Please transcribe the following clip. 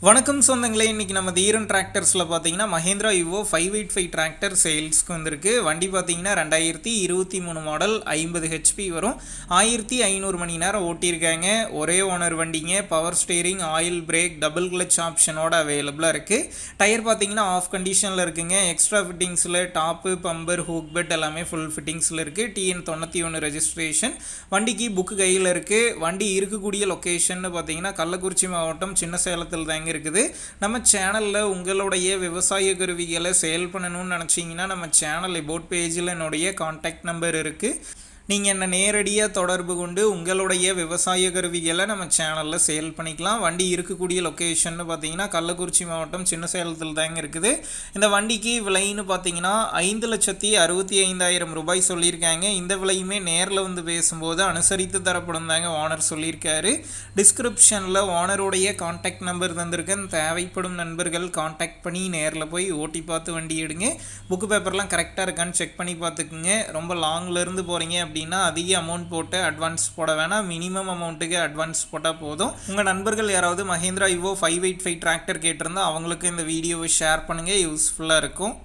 வணக்கம் சொந்தங்களே, இன்னைக்கு நம்ம தீரன் டிராக்டர்ஸில் பார்த்தீங்கன்னா மஹேந்திரா யுவோ 585 டிராக்டர் சேல்ஸ்க்கு வந்திருக்கு. வண்டி பார்த்தீங்கன்னா 2023 மாடல் 50 ஹெச்பி வரும். 1500 மணி நேரம் ஓட்டியிருக்காங்க. ஒரே ஓனர் வண்டிங்க. Power steering, oil brake, double clutch ஆப்ஷனோட அவைலபிளாக இருக்குது. டயர் பார்த்தீங்கன்னா ஆஃப் கண்டிஷனில் இருக்குங்க. எக்ஸ்ட்ரா ஃபிட்டிங்ஸில் டாப்பு, பம்பர், ஹூக் பெட் எல்லாமே ஃபுல் ஃபிட்டிங்ஸில் இருக்குது. TN 91 registration. வண்டிக்கு புக்கு கையில் இருக்குது. வண்டி இருக்கக்கூடிய லொக்கேஷன் பார்த்தீங்கன்னா கள்ளக்குறிச்சி மாவட்டம் சின்ன சேலத்தில் தாங்க இருக்குது. நம்ம சேனல்ல உங்களுடைய விவசாய கருவிகளை சேல் பண்ணணும்னு நினைச்சீங்கன்னா நம்ம சேனல் அபவுட் பேஜில் என்னுடைய கான்டாக்ட் நம்பர் இருக்கு. நீங்கள் என்ன நேரடியாக தொடர்பு கொண்டு உங்களுடைய விவசாய கருவிகளை நம்ம சேனலில் சேல் பண்ணிக்கலாம். வண்டி இருக்கக்கூடிய லொக்கேஷன் பார்த்தீங்கன்னா கள்ளக்குறிச்சி மாவட்டம் சின்ன சேலத்தில் தாங்க இருக்குது. இந்த வண்டிக்கு விலைன்னு பார்த்தீங்கன்னா 5,65,000 ரூபாய் சொல்லியிருக்காங்க. இந்த விலையுமே நேரில் வந்து பேசும்போது அனுசரித்து தரப்படும் தாங்க ஓனர் சொல்லியிருக்காரு. டிஸ்கிரிப்ஷனில் ஓனருடைய கான்டாக்ட் நம்பர் தந்திருக்கேன். தேவைப்படும் நண்பர்கள் கான்டாக்ட் பண்ணி நேரில் போய் ஓட்டி பார்த்து வண்டி எடுங்க. புக்கு பேப்பர்லாம் கரெக்டாக இருக்கான்னு செக் பண்ணி பார்த்துக்குங்க. ரொம்ப லாங்லேருந்து போகிறீங்க அப்படின்னா அதிக அமௌண்ட் போட்டு அட்வான்ஸ் போட வேணாம். மினிமம் அமௌண்ட்டுக்கு அட்வான்ஸ் போட்டால் போதும். உங்கள் நண்பர்கள் யாராவது மஹேந்திரா யுவோ 585 டிராக்டர் கேட்டிருந்தா அவங்களுக்கு இந்த வீடியோவை ஷேர் பண்ணுங்கள். யூஸ்ஃபுல்லாக இருக்கும்.